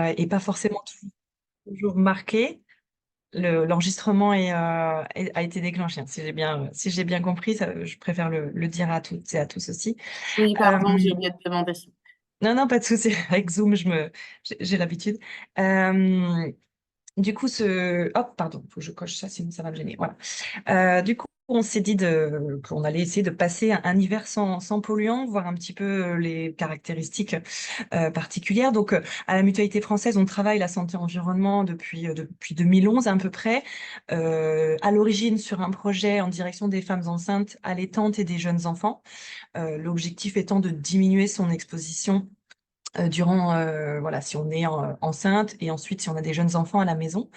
et pas forcément toujours marqué. L'enregistrement a été déclenché, hein, si j'ai bien compris, je préfère le dire à toutes et à tous aussi. Oui, Euh, pardon, j'ai oublié de demander. non, non, pas de souci. Avec Zoom, j'ai l'habitude. Euh, du coup, hop, pardon, faut que je coche ça, sinon ça va me gêner. Voilà. Du coup, on s'est dit qu'on allait essayer de passer un hiver sans polluants, voir un petit peu les caractéristiques particulières. Donc, à la Mutualité française, on travaille la santé-environnement depuis 2011 à peu près. À l'origine, sur un projet en direction des femmes enceintes, allaitantes et des jeunes enfants. L'objectif étant de diminuer son exposition voilà, si on est enceinte et ensuite si on a des jeunes enfants à la maison.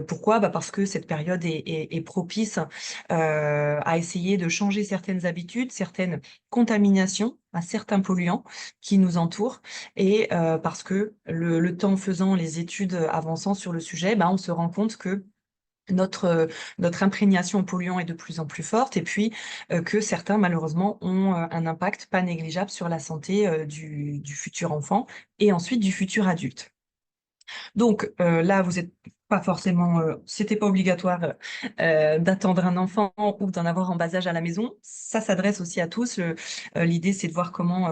Pourquoi? Bah parce que cette période est propice à essayer de changer certaines habitudes, certaines contaminations à certains polluants qui nous entourent et parce que le temps faisant, les études avançant sur le sujet, bah, on se rend compte que notre imprégnation aux polluants est de plus en plus forte et puis que certains malheureusement ont un impact pas négligeable sur la santé du futur enfant et ensuite du futur adulte. Donc là, vous êtes pas forcément, c'était pas obligatoire d'attendre un enfant ou d'en avoir en bas âge à la maison. Ça s'adresse aussi à tous. L'idée, c'est de voir comment,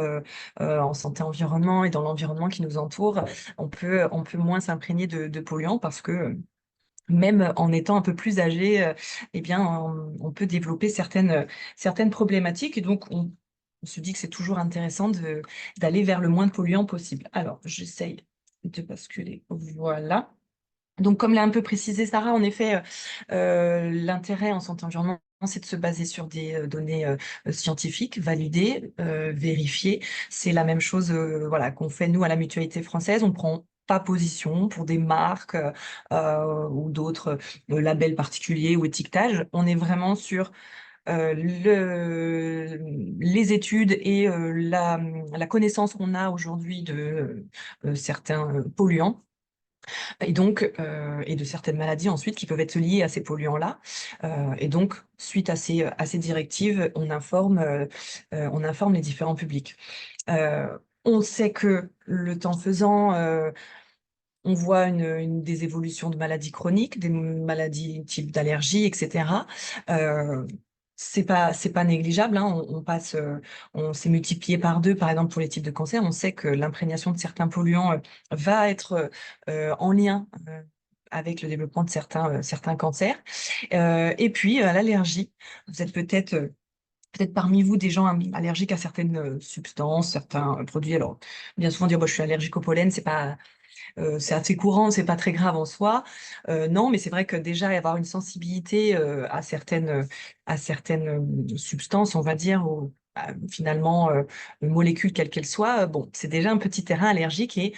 en santé environnement et dans l'environnement qui nous entoure, on peut moins s'imprégner de polluants parce que même en étant un peu plus âgé, eh bien, on peut développer certaines problématiques. Et donc, on se dit que c'est toujours intéressant d'aller vers le moins de polluants possible. Alors, j'essaye de basculer. Voilà. Donc, comme l'a un peu précisé Sarah, en effet, l'intérêt en santé environnement, c'est de se baser sur des données scientifiques, validées, vérifiées. C'est la même chose, voilà, qu'on fait nous à la Mutualité française. On prend pas position pour des marques ou d'autres labels particuliers ou étiquetages. On est vraiment sur les études et la connaissance qu'on a aujourd'hui de certains polluants et de certaines maladies ensuite qui peuvent être liées à ces polluants-là. Et donc, suite à ces directives, on informe les différents publics. On sait que le temps faisant, on voit des évolutions de maladies chroniques, des maladies type d'allergie, etc. Euh, c'est pas négligeable, hein. On s'est multiplié par deux, par exemple pour les types de cancers. On sait que l'imprégnation de certains polluants va être en lien avec le développement de certains cancers. Et puis l'allergie. Vous êtes peut-être parmi vous des gens allergiques à certaines substances, certains produits. Alors, bien souvent dire, bah, je suis allergique au pollen, c'est assez courant, c'est pas très grave en soi. Non, mais c'est vrai que déjà avoir une sensibilité à certaines substances, on va dire, ou finalement molécules quelles qu'elles soient, bon, c'est déjà un petit terrain allergique et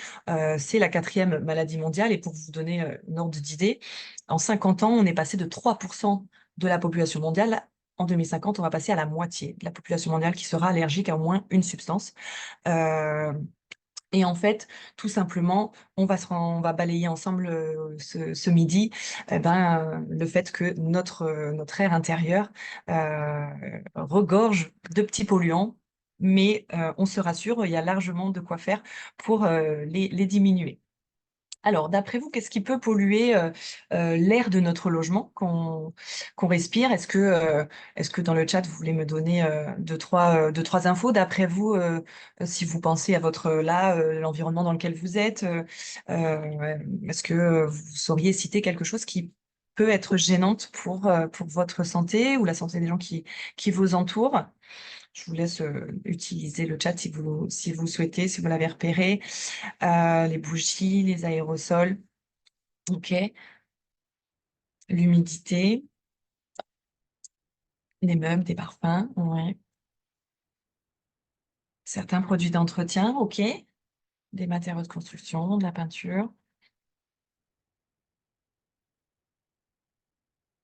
c'est la quatrième maladie mondiale. Et pour vous donner une ordre d'idée, en 50 ans, on est passé de 3% de la population mondiale. En 2050, on va passer à la moitié de la population mondiale qui sera allergique à au moins une substance. Euh, et en fait, tout simplement, on va balayer ensemble ce midi, le fait que notre air intérieur euh, regorge de petits polluants, mais on se rassure, il y a largement de quoi faire pour les diminuer. Alors, d'après vous, qu'est-ce qui peut polluer l'air de notre logement qu'on respire? Est-ce que dans le chat, vous voulez me donner deux, trois infos? D'après vous, si vous pensez à l'environnement dans lequel vous êtes, est-ce que vous sauriez citer quelque chose qui peut être gênante pour votre santé ou la santé des gens qui vous entourent? Je vous laisse utiliser le chat si vous souhaitez, si vous l'avez repéré. Les bougies, les aérosols. Ok, l'humidité, des meubles, des parfums, ouais. Certains produits d'entretien, ok. Des matériaux de construction, de la peinture.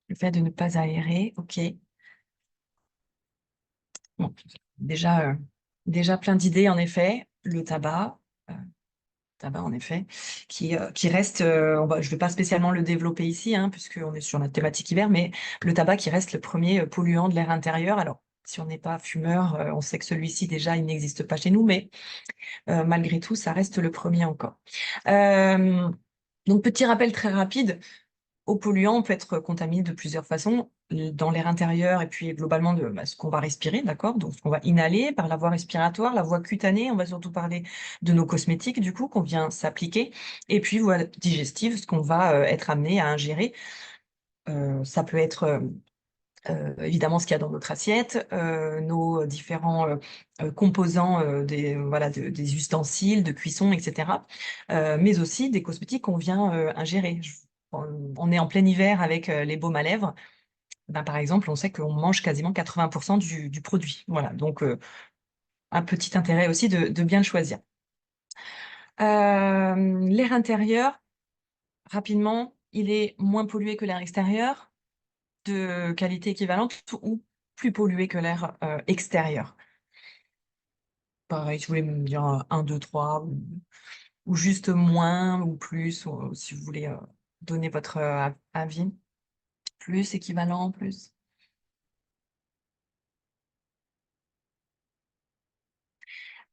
Le fait de ne pas aérer, ok. Bon, déjà, déjà plein d'idées en effet. Le tabac en effet, qui reste, je ne vais pas spécialement le développer ici, hein, puisqu'on est sur la thématique hiver, mais le tabac qui reste le premier polluant de l'air intérieur. Alors, Si on n'est pas fumeur, on sait que celui-ci déjà, il n'existe pas chez nous, mais malgré tout, ça reste le premier encore. Donc petit rappel très rapide, eau polluante peut être contaminée de plusieurs façons, dans l'air intérieur et puis globalement de ce qu'on va respirer, d'accord? Donc ce qu'on va inhaler par la voie respiratoire, la voie cutanée, on va surtout parler de nos cosmétiques du coup qu'on vient s'appliquer et puis voie digestive, ce qu'on va, être amené à ingérer. Ça peut être, évidemment ce qu'il y a dans notre assiette, nos différents, composants, des voilà, des ustensiles de cuisson et cetera, mais aussi des cosmétiques qu'on vient, ingérer. On est en plein hiver avec, les baumes à lèvres. Ben, par exemple, on sait qu'on mange quasiment 80 du produit. Voilà, donc un petit intérêt aussi de bien le choisir. L'air intérieur, rapidement, il est moins pollué que l'air extérieur, de qualité équivalente ou plus pollué que l'air, extérieur? Pareil, si vous voulez me dire, 1, 2, 3 ou juste moins ou plus, ou si vous voulez, donner votre, avis. Plus, équivalent, plus?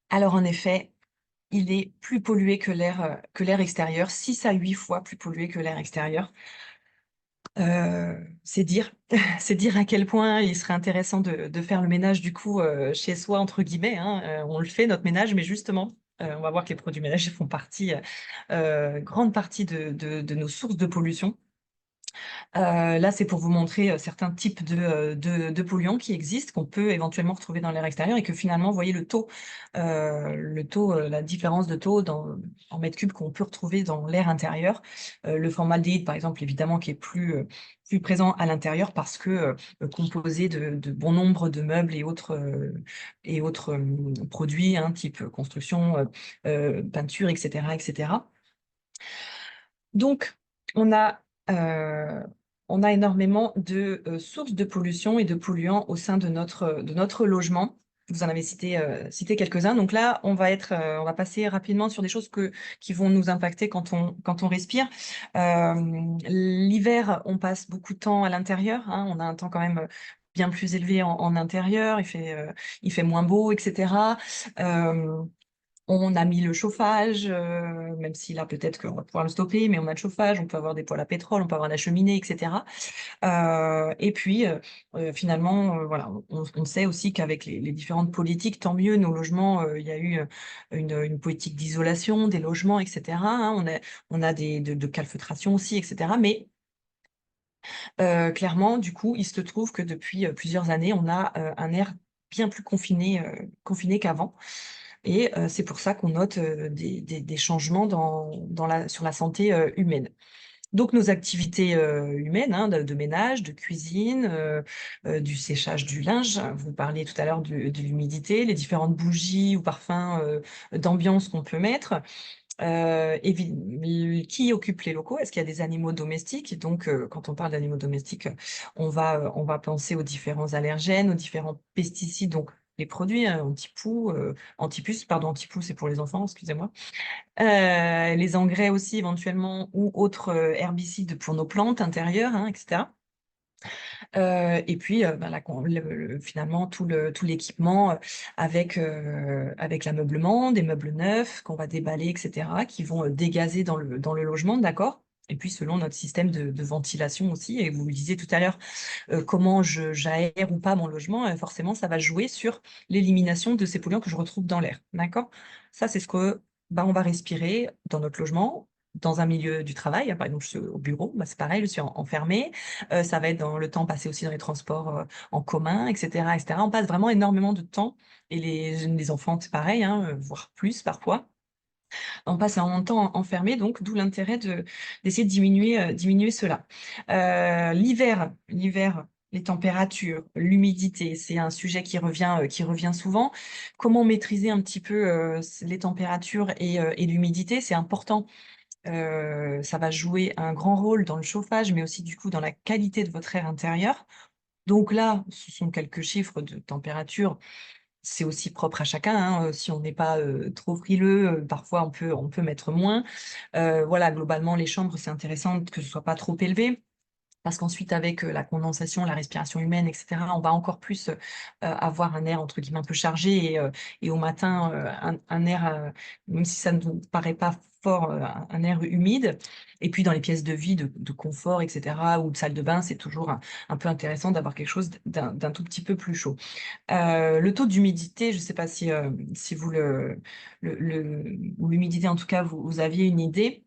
Alors en effet, il est plus pollué que l'air extérieur, 6 à 8 fois plus pollué que l'air extérieur. C'est dire c'est dire à quel point il serait intéressant de faire le ménage du coup, «chez soi» entre guillemets, hein. On le fait notre ménage, mais justement, on va voir que les produits ménagers font partie, grande partie de nos sources de pollution. Là, c'est pour vous montrer, certains types de polluants qui existent, qu'on peut éventuellement retrouver dans l'air extérieur et que finalement, vous voyez la différence de taux en mètres cubes qu'on peut retrouver dans l'air intérieur. Le formaldéhyde, par exemple, évidemment, qui est plus présent à l'intérieur parce que, composé de bon nombre de meubles et autres, produits, hein, type construction, peinture et cetera et cetera. Donc, on a, heu, on a énormément de, sources de pollution et de polluants au sein de notre logement. Vous en avez cité quelques-uns. Donc là, on va passer rapidement sur des choses qui vont nous impacter quand on respire. L'hiver, on passe beaucoup de temps à l'intérieur, hein. On a un temps quand même, bien plus élevé en intérieur. Il fait moins beau et cetera. Hem On a mis le chauffage, même si là peut-être qu'on va pouvoir le stopper, mais on a le chauffage, on peut avoir des poêles à pétrole, on peut avoir la cheminée et cetera. Et puis, finalement, voilà, on sait aussi qu'avec les différentes politiques, tant mieux, nos logements, il y a eu, une politique d'isolation des logements et cetera, hein. On a des de calfeutration aussi et cetera, mais clairement, du coup, il se trouve que depuis, plusieurs années, on a, un air bien plus confiné qu'avant. Et c'est pour ça qu'on note, des changements sur la santé, humaine. Donc nos activités, humaines, hein, de ménage, de cuisine, du séchage du linge. Vous parliez tout à l'heure de l'humidité, les différentes bougies ou parfums, d'ambiance qu'on peut mettre. Qui occupe les locaux? Est-ce qu'il y a des animaux domestiques? Donc, quand on parle d'animaux domestiques, on va penser aux différents allergènes, aux différents pesticides, donc les produits, hein, anti-poux, anti-puces, pardon, anti-poux, c'est pour les enfants, excusez-moi. Les engrais aussi éventuellement ou autres, herbicides pour nos plantes intérieures, hein, et cetera. Et puis, bah, la con le finalement tout l'équipement, avec l'ameublement, des meubles neufs qu'on va déballer et cetera, qui vont, dégazer dans le logement, d'accord? Et puis selon notre système de ventilation aussi et vous le disiez tout à l'heure, comment j'aère ou pas mon logement, forcément ça va jouer sur l'élimination de ces polluants que je retrouve dans l'air, d'accord? Ça, c'est ce que, bah, on va respirer dans notre logement, dans un milieu du travail, hein, par exemple, je suis au bureau, bah, c'est pareil, je suis enfermée, ça va être dans le temps passé aussi dans les transports, en commun et cetera. On passe vraiment énormément de temps et les enfants, c'est pareil, hein, voire plus parfois. On passe énormément de temps enfermés, donc d'où l'intérêt d'essayer de diminuer cela. L'hiver, les températures, l'humidité, c'est un sujet qui revient souvent. Comment maîtriser un petit peu, les températures et l'humidité? C'est important. Ça va jouer un grand rôle dans le chauffage, mais aussi du coup dans la qualité de votre air intérieur. Donc là, ce sont quelques chiffres de température. C'est aussi propre à chacun, hein, si on n'est pas, trop frileux, parfois on peut mettre moins. Voilà, globalement, les chambres, c'est intéressant que ce soit pas trop élevé. Parce qu'ensuite, avec la condensation, la respiration humaine, etc., on va encore plus avoir un air, entre guillemets, un peu chargé. Et au matin, un air, même si ça ne vous paraît pas fort, un air humide. Et puis, dans les pièces de vie, de confort, etc., ou de salle de bain, c'est toujours un peu intéressant d'avoir quelque chose d'un tout petit peu plus chaud. Le taux d'humidité, je ne sais pas si vous ou l'humidité, en tout cas, vous aviez une idée.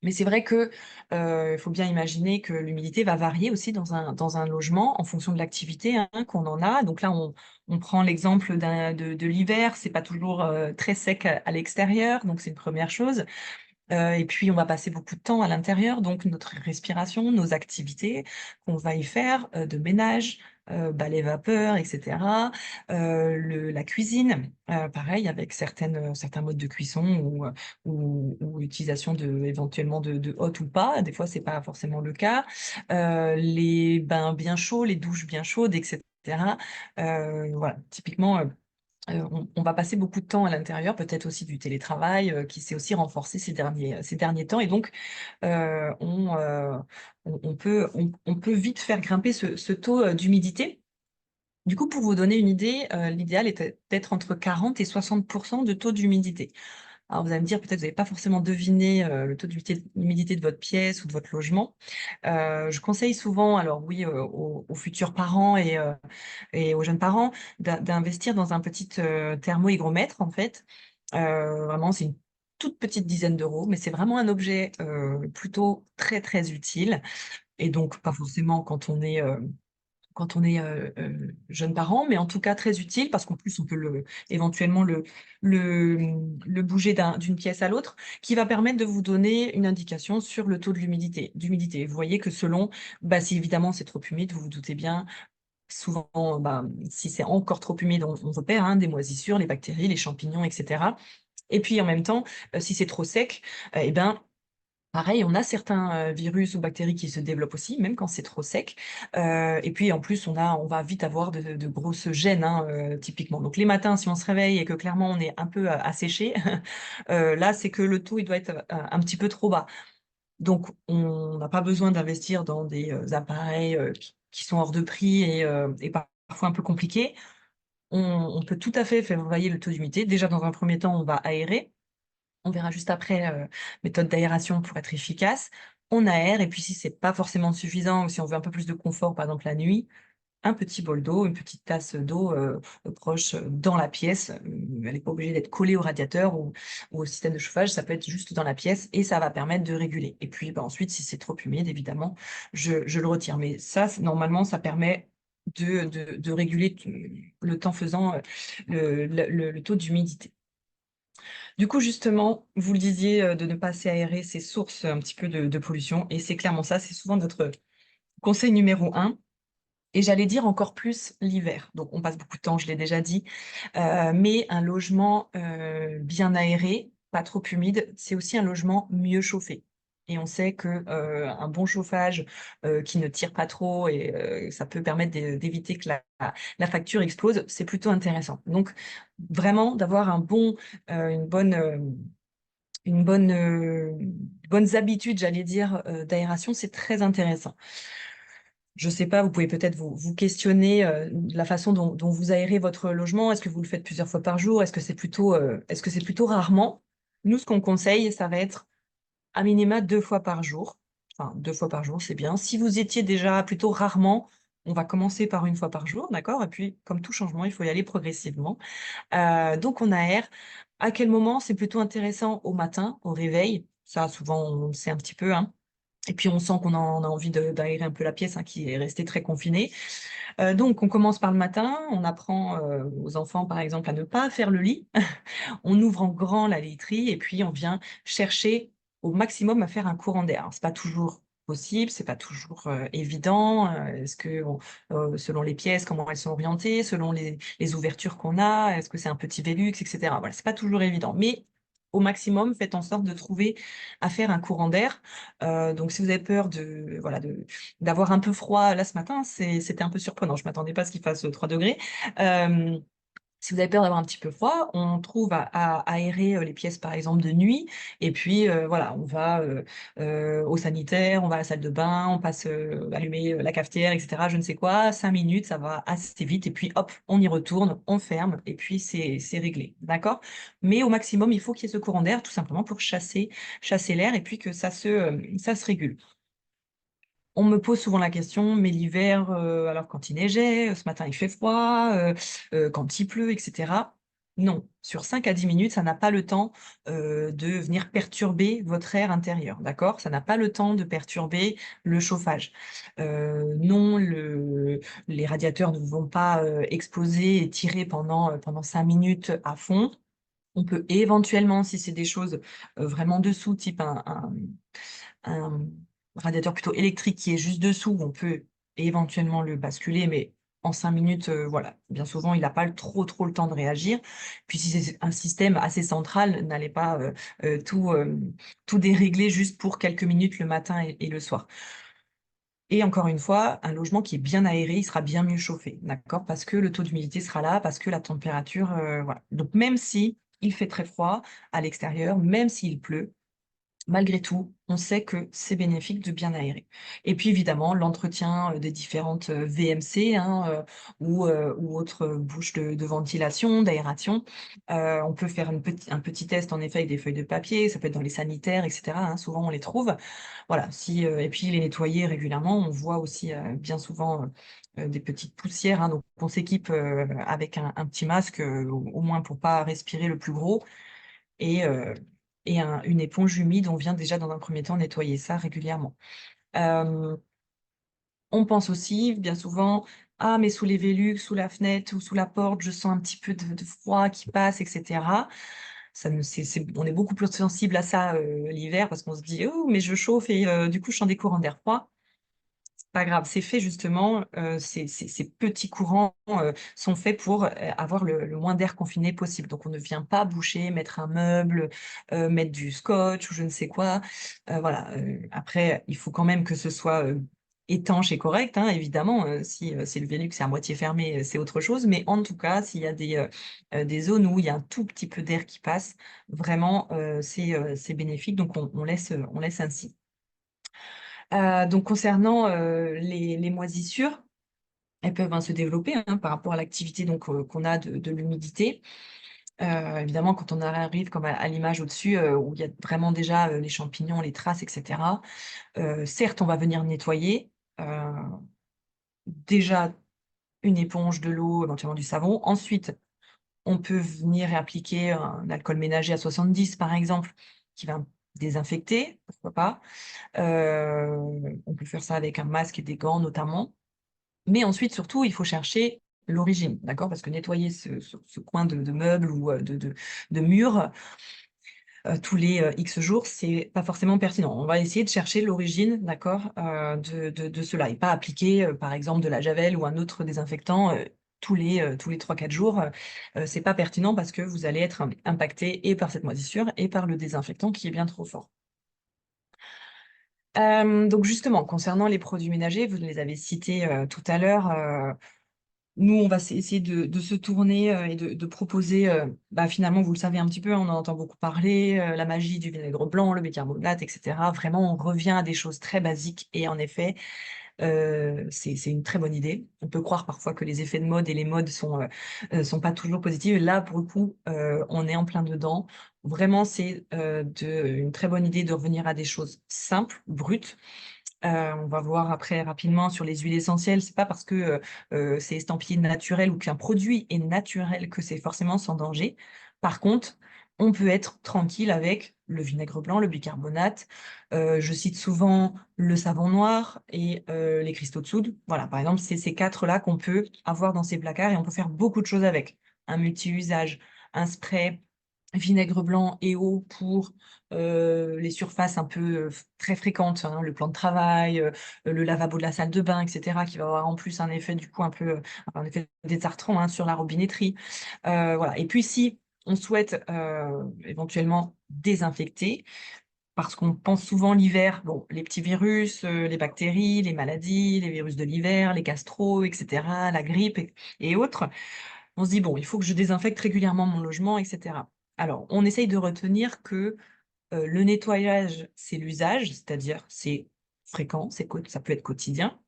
Mais c'est vrai que, il faut bien imaginer que l'humidité va varier aussi dans un logement en fonction de l'activité, hein, qu'on en a. Donc là, on prend l'exemple de l'hiver, c'est pas toujours, très sec à l'extérieur, donc c'est une première chose. Et puis on va passer beaucoup de temps à l'intérieur, donc notre respiration, nos activités qu'on va y faire, de ménage, balai vapeur et cetera. La cuisine, pareil avec certains modes de cuisson ou utilisation éventuellement de hotte ou pas. Des fois, c'est pas forcément le cas. Les bains bien chauds, les douches bien chaudes et cetera. Voilà, typiquement, on va passer beaucoup de temps à l'intérieur, peut-être aussi du télétravail, qui s'est aussi renforcé ces derniers temps et donc on peut vite faire grimper ce taux, d'humidité. Du coup, pour vous donner une idée, l'idéal est d'être entre 40 et 60 de taux d'humidité. Alors vous allez me dire, peut-être vous n'avez pas forcément deviné, le taux d'humidité de votre pièce ou de votre logement. Je conseille souvent, alors oui, aux futurs parents et aux jeunes parents d'investir dans un petit thermohygromètre en fait. Vraiment, c'est une toute petite dizaine d'euros, mais c'est vraiment un objet plutôt très très utile. Et donc pas forcément quand on est jeune parent, mais en tout cas très utile parce qu'en plus on peut éventuellement le bouger d'une pièce à l'autre, qui va permettre de vous donner une indication sur le taux de d'humidité. Vous voyez que selon, bah, si évidemment c'est trop humide, vous vous doutez bien. Souvent, bah, si c'est encore trop humide, on repère hein, des moisissures, les bactéries, les champignons, etc. Et puis en même temps, si c'est trop sec, eh ben, pareil, on a certains virus ou bactéries qui se développent aussi, même quand c'est trop sec. Et puis en plus, on va vite avoir de grosses gênes, hein, typiquement. Donc les matins, si on se réveille et que clairement on est un peu asséché, là c'est que le taux il doit être un petit peu trop bas. Donc, on n'a pas besoin d'investir dans des appareils qui sont hors de prix et parfois un peu compliqués. On peut tout à fait faire varier le taux d'humidité. Déjà, dans un premier temps, on va aérer. On verra juste après méthode d'aération pour être efficace. On aère et puis si c'est pas forcément suffisant ou si on veut un peu plus de confort, par exemple la nuit, un petit bol d'eau, une petite tasse d'eau proche dans la pièce. Elle n'est pas obligée d'être collée au radiateur ou au système de chauffage, ça peut être juste dans la pièce et ça va permettre de réguler. Et puis bah, ensuite, si c'est trop humide, évidemment, je le retire. Mais ça, normalement, ça permet de réguler le temps faisant le taux d'humidité. Du coup, justement, vous le disiez, de ne pas assez aérer, c'est source un petit peu de pollution et c'est clairement ça, c'est souvent notre conseil numéro un. Et j'allais dire encore plus l'hiver. Donc on passe beaucoup de temps, je l'ai déjà dit, mais un logement, bien aéré, pas trop humide, c'est aussi un logement mieux chauffé. Et on sait que, un bon chauffage, qui ne tire pas trop et ça peut permettre d'éviter que la facture explose, c'est plutôt intéressant. Donc vraiment d'avoir une bonne, bonnes habitudes, j'allais dire, d'aération, c'est très intéressant. Je sais pas, vous pouvez peut-être vous questionner, de la façon dont vous aérez votre logement. Est-ce que vous le faites plusieurs fois par jour? Est-ce que c'est plutôt rarement? Nous, ce qu'on conseille, ça va être à minima 2 fois par jour. Enfin, 2 fois par jour, c'est bien. Si vous étiez déjà plutôt rarement, on va commencer par 1 fois par jour, d'accord? Et puis, comme tout changement, il faut y aller progressivement. Donc on aère. À quel moment? C'est plutôt intéressant au matin, au réveil. Ça, souvent, on le sait un petit peu, hein. Et puis on sent qu'on a envie d'aérer un peu la pièce, hein, qui est restée très confinée. Donc on commence par le matin, on apprend, aux enfants, par exemple, à ne pas faire le lit. On ouvre en grand la literie et puis on vient chercher au maximum à faire un courant d'air. Alors c'est pas toujours possible, c'est pas toujours, évident, est-ce qu'on selon les pièces, comment elles sont orientées, selon les ouvertures qu'on a, est-ce que c'est un petit Velux et cetera. Voilà, c'est pas toujours évident, mais au maximum, faites en sorte de trouver à faire un courant d'air. Donc si vous avez peur d'avoir un peu froid là ce matin, c'était un peu surprenant. Je m'attendais pas à ce qu'il fasse 3 degrés. Hem Si vous avez peur d'avoir un petit peu froid, on trouve à aérer, les pièces, par exemple, de nuit et puis, voilà, on va, au sanitaire, on va à la salle de bain, on passe, allumer, la cafetière et cetera, je ne sais quoi. 5 minutes, ça va assez vite et puis hop, on y retourne, on ferme et puis c'est réglé, d'accord? Mais au maximum, il faut qu'il y ait ce courant d'air tout simplement pour chasser l'air et puis que ça se régule. On me pose souvent la question: «Mais l'hiver, alors quand il neigeait, ce matin il fait froid, quand il pleut» et cetera. Non, sur 5 à 10 minutes, ça n'a pas le temps, de venir perturber votre air intérieur, d'accord? Ça n'a pas le temps de perturber le chauffage. Non, les radiateurs ne vont pas, exploser et tirer pendant 5 minutes à fond. On peut éventuellement, si c'est des choses, vraiment dessous, type un radiateur plutôt électrique qui est juste dessous, on peut éventuellement le basculer, mais en 5 minutes, voilà, bien souvent, il n'a pas trop le temps de réagir. Puis si c'est un système assez central, n'allez pas, tout dérégler juste pour quelques minutes le matin et le soir. Et encore une fois, un logement qui est bien aéré, il sera bien mieux chauffé, d'accord? Parce que le taux d'humidité sera là, parce que la température, voilà. Donc même si il fait très froid à l'extérieur, même s'il pleut, malgré tout, on sait que c'est bénéfique de bien aérer. Et puis évidemment, l'entretien, des différentes, VMC, hein, ou autres, bouches de ventilation, d'aération. On peut faire un petit test en effet avec des feuilles de papier, ça peut être dans les sanitaires et cetera, hein, souvent on les trouve. Voilà, si, et puis les nettoyer régulièrement. On voit aussi, bien souvent, des petites poussières, hein, donc on s'équipe, avec un petit masque, au moins pour pas respirer le plus gros et heu et une éponge humide, on vient déjà dans un premier temps nettoyer ça régulièrement. Hem, on pense aussi bien souvent: «Ah mais sous les Velux, sous la fenêtre ou sous la porte, je sens un petit peu de froid qui passe» et cetera. Ça ne c'est on est beaucoup plus sensible à ça, l'hiver parce qu'on se dit: «Oh mais je chauffe et du coup je sens des courants d'air froid». Pas grave, c'est fait justement, ces petits courants, sont faits pour, avoir le moins d'air confiné possible. Donc on ne vient pas boucher, mettre un meuble, mettre du scotch ou je ne sais quoi. Voilà, après il faut quand même que ce soit, étanche et correct, hein, évidemment, si, c'est le Velux, c'est à moitié fermé, c'est autre chose. Mais en tout cas, s'il y a des zones où il y a un tout petit peu d'air qui passe, vraiment, c'est bénéfique donc on laisse ainsi. Donc concernant, les moisissures, elles peuvent, hein, se développer, hein, par rapport à l'activité donc qu'on a de l'humidité. Évidemment, quand on arrive comme à l'image au-dessus, où il y a vraiment déjà, les champignons, les traces et cetera, certes, on va venir nettoyer, heu, déjà une éponge, de l'eau, éventuellement du savon. Ensuite, on peut venir et appliquer un alcool ménager à 70 par exemple, qui va désinfecter, pourquoi pas. On peut faire ça avec un masque et des gants notamment. Mais ensuite, surtout, il faut chercher l'origine, d'accord? Parce que nettoyer ce coin de meuble ou de mur, tous les, X jours, c'est pas forcément pertinent. On va essayer de chercher l'origine, d'accord, de cela et pas appliquer, par exemple, de la javel ou un autre désinfectant, tous les 3-4 jours, c'est pas pertinent parce que vous allez être impacté et par cette moisissure et par le désinfectant qui est bien trop fort. Donc justement, concernant les produits ménagers, vous les avez cités, tout à l'heure, nous, on va essayer de se tourner, et de proposer, bah, finalement, vous le savez un petit peu, on en entend beaucoup parler, la magie du vinaigre blanc, le bicarbonate et cetera. Vraiment, on revient à des choses très basiques et en effet, c'est une très bonne idée. On peut croire parfois que les effets de mode et les modes sont pas toujours positifs. Là, pour le coup, on est en plein dedans. Vraiment, c'est, une très bonne idée de revenir à des choses simples, brutes. On va voir après rapidement sur les huiles essentielles, c'est pas parce que, c'est estampillé naturel ou qu'un produit est naturel que c'est forcément sans danger. Par contre, on peut être tranquille avec le vinaigre blanc, le bicarbonate, je cite souvent le savon noir et les cristaux de soude. Voilà, par exemple, c'est ces 4 là qu'on peut avoir dans ces placards et on peut faire beaucoup de choses avec. Un multi-usage, un spray, vinaigre blanc et eau pour, les surfaces un peu, très fréquentes, hein, le plan de travail, le lavabo de la salle de bain et cetera, qui va avoir en plus un effet du coup un peu, un effet détartrant, hein, sur la robinetterie. Voilà et puis si on souhaite, éventuellement désinfecter, parce qu'on pense souvent l'hiver, bon, les petits virus, les bactéries, les maladies, les virus de l'hiver, les gastro et cetera, la grippe et autres. On se dit, bon, il faut que je désinfecte régulièrement mon logement, etc. Alors, on essaye de retenir que le nettoyage, c'est l'usage, c'est-à-dire c'est fréquent, ça peut être quotidien,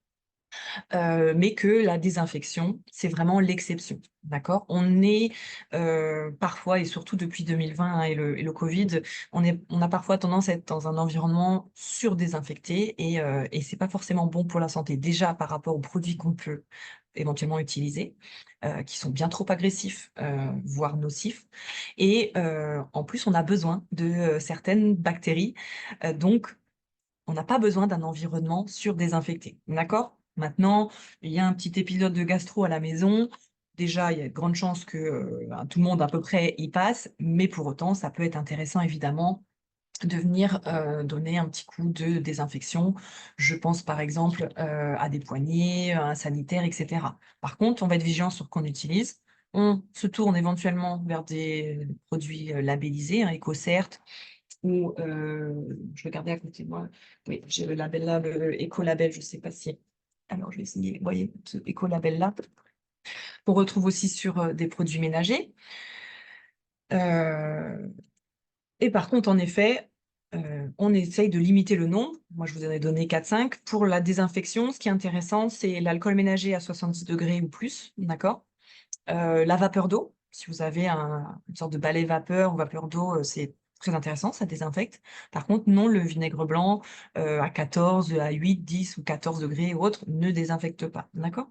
mais que la désinfection, c'est vraiment l'exception, d'accord? On est parfois, et surtout depuis 2020 hein, et le Covid, on a parfois tendance à être dans un environnement surdésinfecté et c'est pas forcément bon pour la santé. Déjà par rapport aux produits qu'on peut éventuellement utiliser, qui sont bien trop agressifs, voire nocifs. Et en plus, on a besoin de certaines bactéries, donc on n'a pas besoin d'un environnement surdésinfecté, d'accord? Maintenant, il y a un petit épisode de gastro à la maison. Déjà, il y a de grandes chances que tout le monde à peu près y passe, mais pour autant, ça peut être intéressant évidemment de venir donner un petit coup de désinfection. Je pense par exemple à des poignées, à un sanitaire, etc. Par contre, on va être vigilant sur ce qu'on utilise. On se tourne éventuellement vers des produits labellisés, hein, EcoCert, ou je vais regarder à côté de moi. Oui, j'ai le label là, le écolabel, je ne sais pas si. Alors, je vais essayer. Vous voyez, ce écolabel là, qu'on retrouve aussi sur des produits ménagers. Euh, et par contre, en effet, on essaye de limiter le nombre. Moi, je vous en ai donné 4-5. Pour la désinfection, ce qui est intéressant, c'est l'alcool ménager à 70 degrés ou plus, d'accord? La vapeur d'eau, si vous avez une sorte de balai vapeur ou vapeur d'eau, c'est très intéressant, ça désinfecte. Par contre, non, le vinaigre blanc à 14, à 8, 10 ou 14 degrés ou autre ne désinfecte pas, d'accord?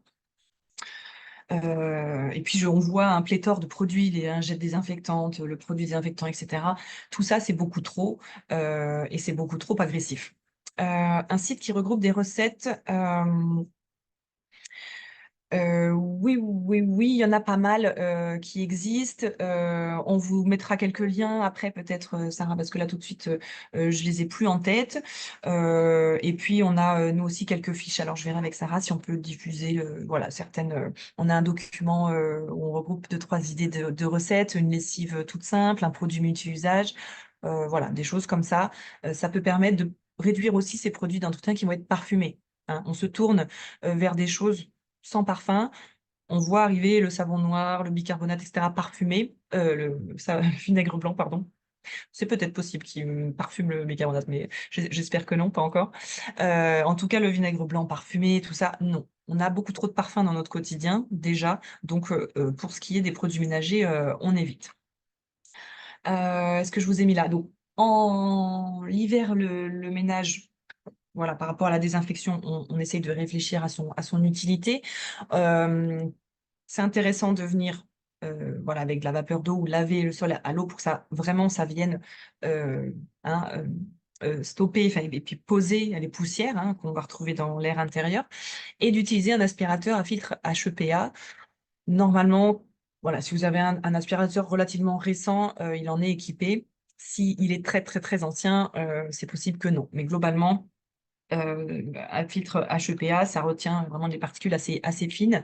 Et puis, on voit un pléthore de produits, les lingettes désinfectantes, le produit désinfectant, etc. Tout ça, c'est beaucoup trop et c'est beaucoup trop agressif. Un site qui regroupe des recettes oui, oui, oui, il y en a pas mal, qui existent. On vous mettra quelques liens après peut-être, Sarah, parce que là tout de suite, je les ai plus en tête. Et puis on a, nous aussi quelques fiches. Alors je verrai avec Sarah si on peut diffuser, voilà certaines, on a un document, où on regroupe 2-3 idées de recettes, une lessive, toute simple, un produit multi-usage, voilà des choses comme ça. Ça peut permettre de réduire aussi ces produits d'entretien qui vont être parfumés, hein. On se tourne, vers des choses sans parfum. On voit arriver le savon noir, le bicarbonate, etc. parfumé, le vinaigre blanc, pardon. C'est peut-être possible qu'il parfume le bicarbonate, mais j'espère que non, pas encore. En tout cas, le vinaigre blanc parfumé, tout ça, non. On a beaucoup trop de parfums dans notre quotidien, déjà. Donc, pour ce qui est des produits ménagers, on évite. Est-ce que je vous ai mis là? Donc, en l'hiver, le ménage, voilà, par rapport à la désinfection, on essaye de réfléchir à son utilité. Euh, c'est intéressant de venir voilà, avec de la vapeur d'eau ou laver le sol à l'eau pour que ça vraiment ça vienne euh, hein, stopper enfin, et puis poser les poussières hein, qu'on va retrouver dans l'air intérieur et d'utiliser un aspirateur à filtre HEPA. Normalement, voilà, si vous avez un aspirateur relativement récent, il en est équipé. S'il est très très très ancien, c'est possible que non. Mais globalement, à filtre HEPA, ça retient vraiment des particules assez fines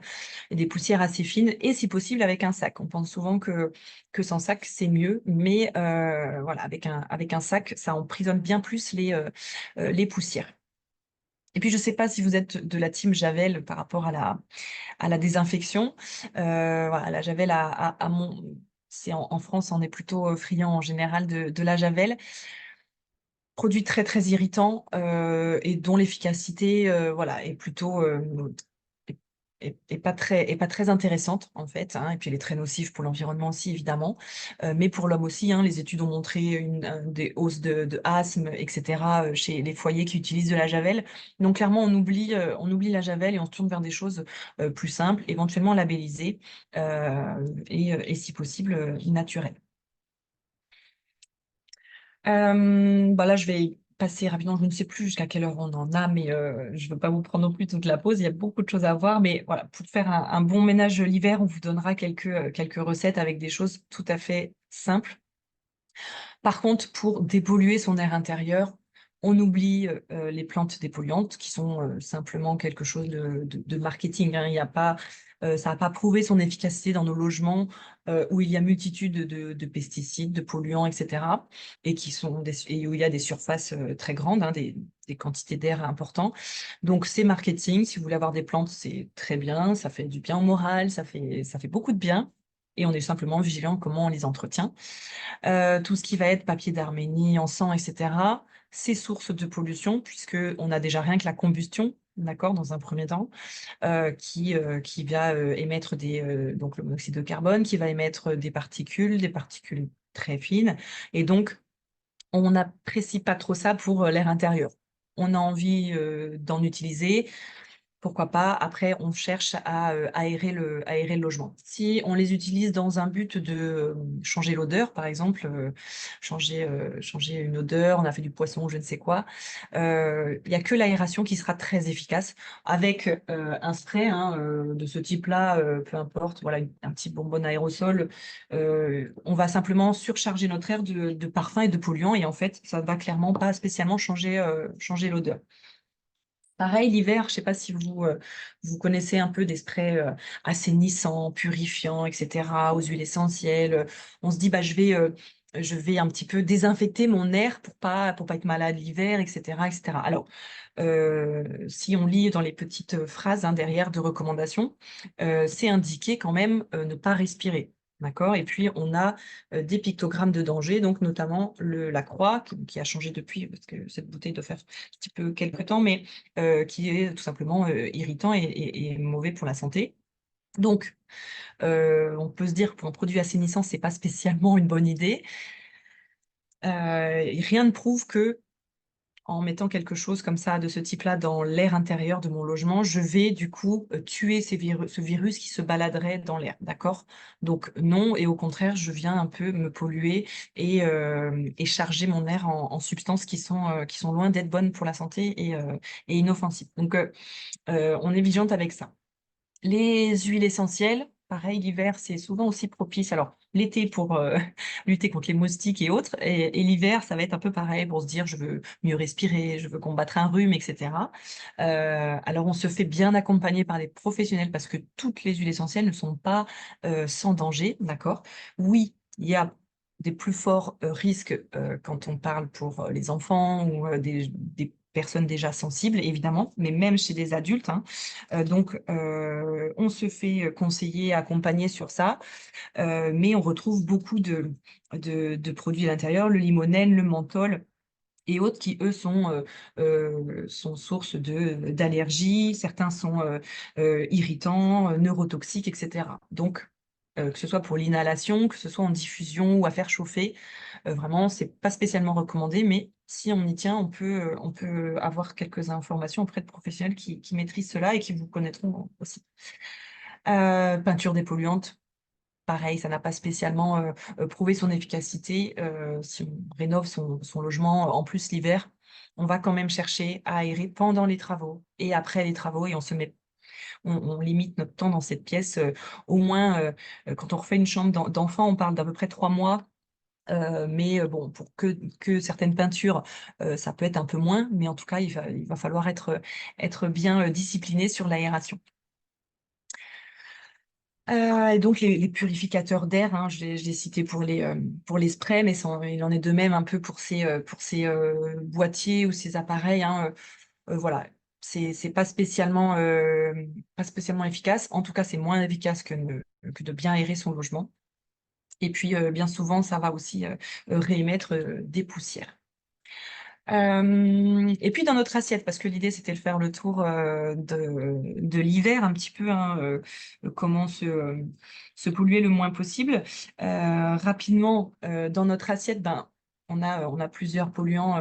et des poussières assez fines, et si possible avec un sac. On pense souvent que sans sac, c'est mieux, mais voilà, avec un sac, ça emprisonne bien plus les poussières. Et puis, je ne sais pas si vous êtes de la team Javel par rapport à la désinfection. Voilà, la Javel c'est en France, on est plutôt friand en général de la Javel. Produit très très irritant et dont l'efficacité voilà est plutôt est pas très intéressante en fait hein, et puis elle est très nocive pour l'environnement aussi évidemment mais pour l'homme aussi hein, les études ont montré des hausses de asthme etc. Chez les foyers qui utilisent de la javel. Donc clairement on oublie la javel et on se tourne vers des choses plus simples, éventuellement labellisées et si possible naturelles. Bah là, je vais passer rapidement. Je ne sais plus jusqu'à quelle heure on en a, mais je ne veux pas vous prendre non plus toute la pause. Il y a beaucoup de choses à voir, mais voilà, pour faire un bon ménage l'hiver, on vous donnera quelques recettes avec des choses tout à fait simples. Par contre, pour dépolluer son air intérieur, on oublie les plantes dépolluantes qui sont simplement quelque chose de marketing, hein. Il y a pas, ça n'a pas prouvé son efficacité dans nos logements où il y a multitude de pesticides, de polluants, etc. Et et où il y a des surfaces très grandes, hein, des quantités d'air importantes. Donc c'est marketing. Si vous voulez avoir des plantes, c'est très bien. Ça fait du bien au moral, ça fait beaucoup de bien. et on est simplement vigilant comment on les entretient. Tout ce qui va être papier d'Arménie, encens, etc., c'est source de pollution, puisqu'on a déjà rien que la combustion, d'accord, dans un premier temps, qui va émettre donc le monoxyde de carbone, qui va émettre des particules très fines, et donc on n'apprécie pas trop ça pour l'air intérieur. On a envie d'en utiliser, pourquoi pas. Après, on cherche à aérer le logement. Si on les utilise dans un but de changer l'odeur, par exemple, changer une odeur, on a fait du poisson, je ne sais quoi, il n'y a que l'aération qui sera très efficace. Avec un spray hein, de ce type-là, peu importe, voilà, un petit bonbonne aérosol, on va simplement surcharger notre air de parfums et de polluants, et en fait, ça ne va clairement pas spécialement changer l'odeur. Pareil, l'hiver, je ne sais pas si vous connaissez un peu des sprays assainissants, purifiants, etc., aux huiles essentielles. On se dit, bah, je vais un petit peu désinfecter mon air pour pas être malade l'hiver, etc., etc. Alors, si on lit dans les petites phrases hein, derrière de recommandations, c'est indiqué quand même ne pas respirer. D'accord? Et puis, on a des pictogrammes de danger, donc notamment la croix, qui a changé depuis, parce que cette bouteille doit faire un petit peu quelques temps, mais qui est tout simplement irritant et mauvais pour la santé. Donc, on peut se dire qu'un produit assainissant, c'est pas spécialement une bonne idée. Rien ne prouve que en mettant quelque chose comme ça, de ce type-là, dans l'air intérieur de mon logement, je vais du coup tuer ce virus qui se baladerait dans l'air, d'accord? Donc non, et au contraire, je viens un peu me polluer et charger mon air en substances qui sont loin d'être bonnes pour la santé et inoffensives. Donc on est vigilante avec ça. Les huiles essentielles, pareil, l'hiver, c'est souvent aussi propice. Alors, l'été pour lutter contre les moustiques et autres, et l'hiver, ça va être un peu pareil pour se dire, je veux mieux respirer, je veux combattre un rhume, etc. Alors, on se fait bien accompagner par les professionnels parce que toutes les huiles essentielles ne sont pas sans danger, d'accord? Oui, il y a des plus forts risques quand on parle pour les enfants ou des personnes déjà sensibles, évidemment, mais même chez les adultes, hein. Donc, on se fait conseiller, accompagner sur ça, mais on retrouve beaucoup de produits à l'intérieur, le limonène, le menthol et autres qui, eux, sont source d'allergies. Certains sont irritants, neurotoxiques, etc. Donc, que ce soit pour l'inhalation, que ce soit en diffusion ou à faire chauffer, vraiment, c'est pas spécialement recommandé, mais si on y tient, on peut avoir quelques informations auprès de professionnels qui maîtrisent cela et qui vous connaîtront aussi. Peinture dépolluante, pareil, ça n'a pas spécialement prouvé son efficacité. Si on rénove son logement, en plus l'hiver, on va quand même chercher à aérer pendant les travaux et après les travaux, et on limite notre temps dans cette pièce. Au moins, quand on refait une chambre d'enfant, on parle d'à peu près 3 mois. Mais bon, pour que certaines peintures, ça peut être un peu moins, mais en tout cas, il va falloir être bien discipliné sur l'aération. Et donc les purificateurs d'air, hein, je l'ai cité pour les sprays, mais il en est de même un peu pour ces boîtiers ou ces appareils, hein, voilà, c'est pas spécialement efficace. En tout cas, c'est moins efficace que de bien aérer son logement. Et puis, bien souvent, ça va aussi réémettre des poussières. Et puis dans notre assiette, parce que l'idée c'était de faire le tour de l'hiver un petit peu, hein, comment se polluer le moins possible. Rapidement, dans notre assiette, ben, on a plusieurs polluants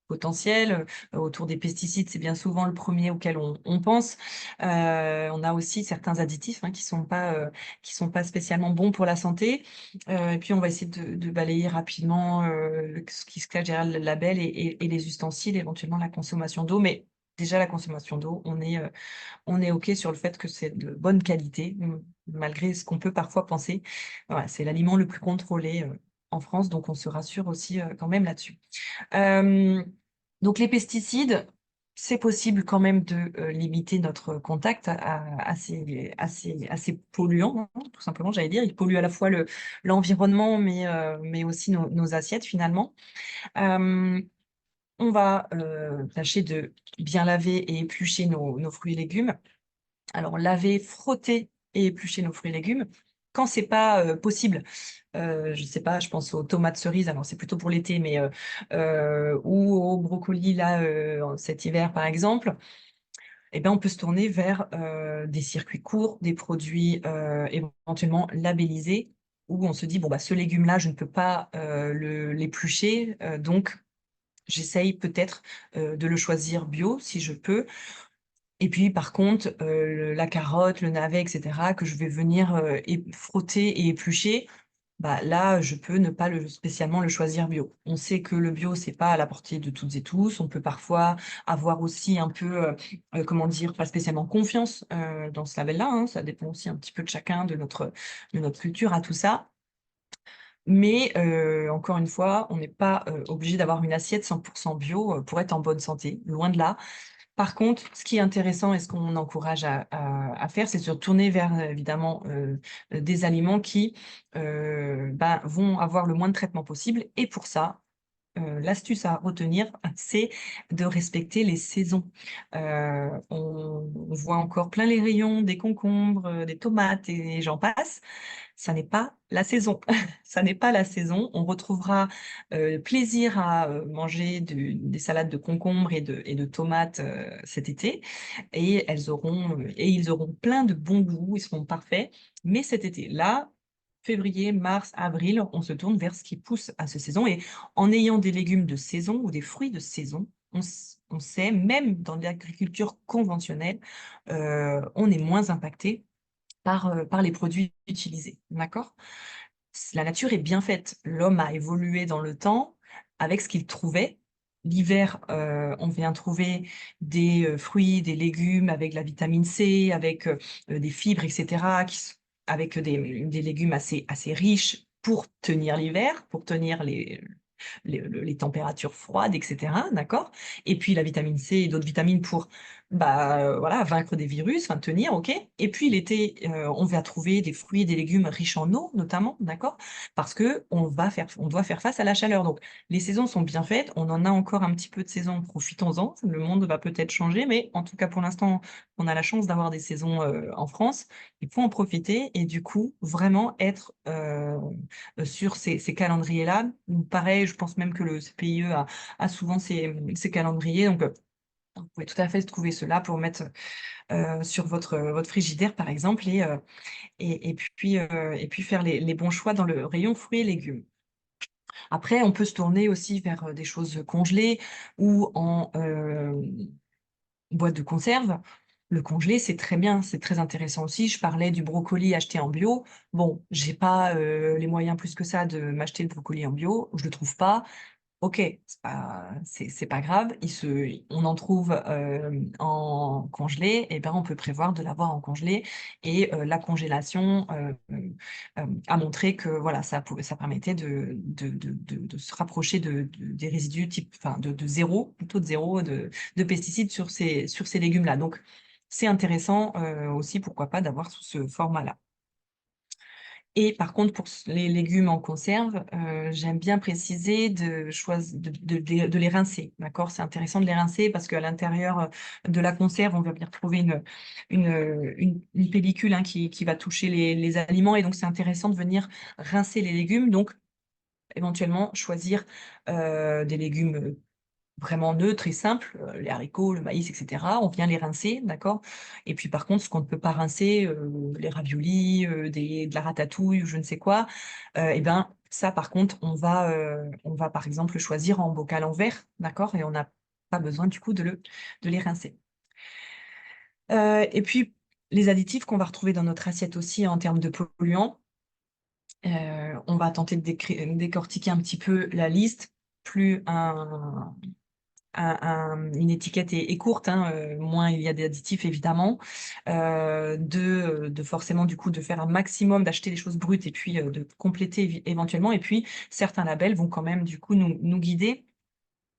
potentiels. Autour des pesticides, c'est bien souvent le premier auquel on pense. On a aussi certains additifs hein, qui sont pas spécialement bons pour la santé. Et puis, on va essayer de balayer rapidement ce qui se cache derrière le label et les ustensiles, éventuellement la consommation d'eau. Mais déjà, la consommation d'eau, on est OK sur le fait que c'est de bonne qualité, malgré ce qu'on peut parfois penser. Voilà, c'est l'aliment le plus contrôlé en France, donc on se rassure aussi quand même là-dessus. Euh, donc, les pesticides, c'est possible quand même de limiter notre contact à ces polluants, hein, tout simplement, j'allais dire. Ils polluent à la fois l'environnement, mais aussi nos assiettes, finalement. Euh, on va tâcher de bien laver et éplucher nos fruits et légumes. Alors, laver, frotter et éplucher nos fruits et légumes, quand c'est pas possible, je sais pas, je pense aux tomates cerises, alors c'est plutôt pour l'été, mais ou aux brocolis là cet hiver par exemple, eh ben on peut se tourner vers des circuits courts, des produits éventuellement labellisés, où on se dit bon bah ce légume-là, je ne peux pas l'éplucher, donc j'essaye peut-être de le choisir bio si je peux. Et puis par contre, la carotte, le navet, et cetera, que je vais venir, frotter et éplucher, bah, là, je peux ne pas spécialement le choisir bio. On sait que le bio, c'est pas à la portée de toutes et tous. On peut parfois avoir aussi un peu, comment dire? Pas spécialement confiance, dans ce label-là, hein. Ça dépend aussi un petit peu de chacun, de notre culture à tout ça. Mais, encore une fois, on n'est pas, obligé d'avoir une assiette 100 bio, pour être en bonne santé, loin de là. Par contre, ce qui est intéressant et ce qu'on encourage à faire, c'est de se tourner vers, évidemment, des aliments qui, ben, vont avoir le moins de traitement possible et pour ça, l'astuce à retenir, c'est de respecter les saisons. On voit encore plein les rayons des concombres, des tomates et j'en passe. Ça n'est pas la saison. Ça n'est pas la saison. On retrouvera, plaisir à, manger des salades de concombres et de tomates, cet été et ils auront plein de bon goût, ils seront parfaits. Mais cet été, là, février, mars, avril, on se tourne vers ce qui pousse à cette saison et en ayant des légumes de saison ou des fruits de saison, on sait, même dans l'agriculture conventionnelle, on est moins impacté par les produits utilisés, d'accord? La nature est bien faite. L'homme a évolué dans le temps avec ce qu'il trouvait. L'hiver, on vient trouver des, fruits, des légumes avec de la vitamine C, avec, des fibres et cetera avec des légumes assez riches pour tenir l'hiver, pour tenir les températures froides, et cetera, d'accord? Et puis la vitamine C et d'autres vitamines pour, bah, voilà, vaincre des virus, enfin tenir, OK? Et puis l'été, on va trouver des fruits et des légumes riches en eau notamment, d'accord? Parce qu'on doit faire face à la chaleur. Donc les saisons sont bien faites, on en a encore un petit peu de saison, profitons-en. Le monde va peut-être changer, mais en tout cas pour l'instant, on a la chance d'avoir des saisons, en France. Il faut en profiter et du coup, vraiment être, sur ces calendriers-là. Pareil, je pense même que le CPIE a souvent ces calendriers, donc vous pouvez tout à fait trouver cela pour mettre, sur votre frigidaire, par exemple et puis faire les bons choix dans le rayon fruits et légumes. Après, on peut se tourner aussi vers, des choses congelées ou en, boîte de conserve. Le congelé, c'est très bien, c'est très intéressant aussi. Je parlais du brocoli acheté en bio. Bon, j'ai pas, les moyens plus que ça de m'acheter le brocoli en bio, je le trouve pas. OK, c'est pas grave, on en trouve, en congelé et ben, on peut prévoir de l'avoir en congelé et la congélation, a montré que voilà, ça permettait de se rapprocher des résidus type enfin de 0, plutôt de 0 de pesticides sur ces légumes-là. Donc c'est intéressant, aussi, pourquoi pas, d'avoir sous ce format-là. Et par contre, pour les légumes en conserve, j'aime bien préciser de les rincer, d'accord? C'est intéressant de les rincer parce qu'à l'intérieur, de la conserve, on va bien retrouver une pellicule, hein, qui va toucher les aliments et donc c'est intéressant de venir rincer les légumes, donc éventuellement choisir, des légumes, vraiment neutres et simples, les haricots, le maïs et cetera. On vient les rincer, d'accord? Et puis par contre, ce qu'on ne peut pas rincer, les raviolis, de la ratatouille ou je ne sais quoi, et ben, ça par contre, on va par exemple le choisir en bocal en verre, d'accord? Et on n'a pas besoin du coup de les rincer. Et puis les additifs qu'on va retrouver dans notre assiette aussi en termes de polluants, on va tenter de décortiquer un petit peu la liste. Plus une étiquette est courte, hein, moins il y a d'additifs évidemment. De forcément du coup de faire un maximum, d'acheter des choses brutes et puis, de compléter éventuellement et puis certains labels vont quand même du coup nous guider.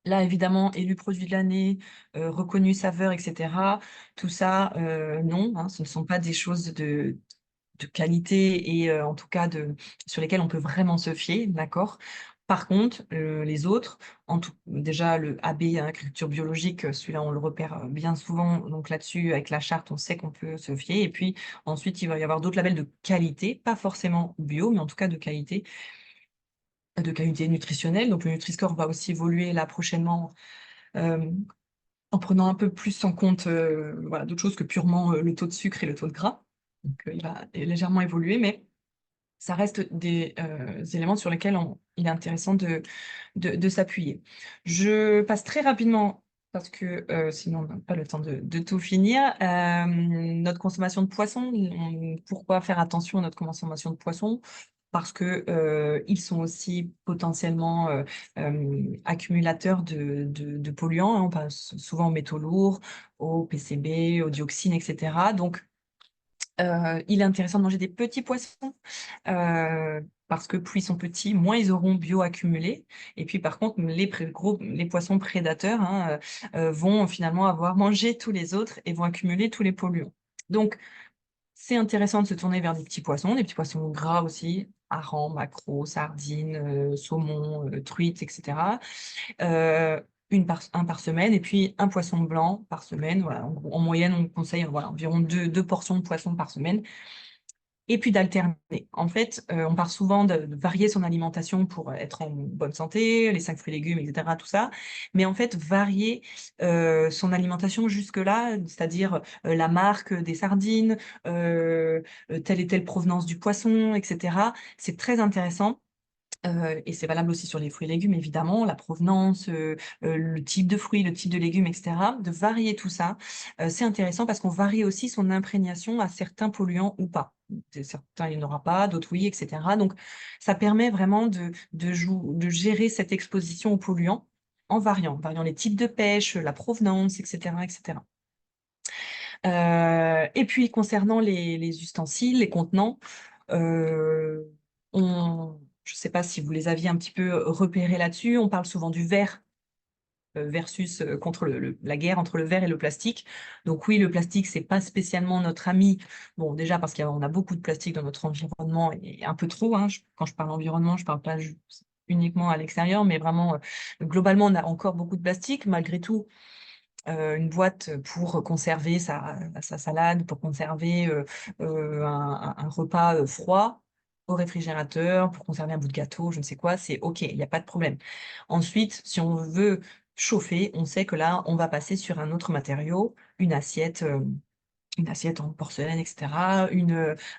Là évidemment, élu produit de l'année, reconnu saveur et cetera. Tout ça, non, hein, ce ne sont pas des choses de qualité et en tout cas sur lesquelles on peut vraiment se fier, d'accord? Par contre, les autres, déjà le AB, hein, agriculture biologique, celui-là, on le repère bien souvent. Donc là-dessus, avec la charte, on sait qu'on peut se fier. Et puis ensuite, il va y avoir d'autres labels de qualité, pas forcément bio, mais en tout cas de qualité nutritionnelle. Donc le Nutri-Score va aussi évoluer là prochainement, euh, en prenant un peu plus en compte voilà, d'autres choses que purement le taux de sucre et le taux de gras. Donc il va légèrement évoluer, mais ça reste des éléments sur lesquels il est intéressant de s'appuyer. Je passe très rapidement, parce que sinon on n'a pas le temps de tout finir. Notre consommation de poisson, pourquoi faire attention à notre consommation de poisson? Parce que ils sont aussi potentiellement accumulateurs de polluants, hein. On pense souvent aux métaux lourds, au PCB, aux dioxines, etc. Donc, il est intéressant de manger des petits poissons parce que plus ils sont petits, moins ils auront bioaccumulé. Et puis par contre, les poissons prédateurs, hein, vont finalement avoir mangé tous les autres et vont accumuler tous les polluants. Donc, c'est intéressant de se tourner vers des petits poissons gras aussi, harengs, maquereaux, sardines, saumons, truites, etc. Euh, un par semaine et puis un poisson blanc par semaine. Voilà, en moyenne, on conseille voilà, environ deux portions de poisson par semaine. Et puis d'alterner. En fait, on parle souvent de varier son alimentation pour être en bonne santé, les 5 fruits et légumes, etc., tout ça. Mais en fait, varier son alimentation jusque-là, c'est-à-dire la marque des sardines, telle et telle provenance du poisson, etc., c'est très intéressant. Et c'est valable aussi sur les fruits et légumes, évidemment, la provenance, le type de fruits, le type de légumes, etc. De varier tout ça, c'est intéressant parce qu'on varie aussi son imprégnation à certains polluants ou pas. Certains, il n'y en aura pas, d'autres oui, etc. Donc, ça permet vraiment de gérer cette exposition aux polluants en variant les types de pêche, la provenance, etc., etc. Et puis, concernant les ustensiles, les contenants, euh, je ne sais pas si vous les aviez un petit peu repérés là-dessus. On parle souvent du verre versus contre la guerre entre le verre et le plastique. Donc oui, le plastique, c'est pas spécialement notre ami. Bon, déjà parce qu'on a beaucoup de plastique dans notre environnement et un peu trop, hein. Quand je parle environnement, je parle pas uniquement à l'extérieur, mais vraiment, globalement, on a encore beaucoup de plastique. Malgré tout, une boîte pour conserver sa salade, pour conserver un repas froid au réfrigérateur, pour conserver un bout de gâteau, je ne sais quoi, c'est OK, il n'y a pas de problème. Ensuite, si on veut chauffer, on sait que là, on va passer sur un autre matériau, une assiette en porcelaine, etc.,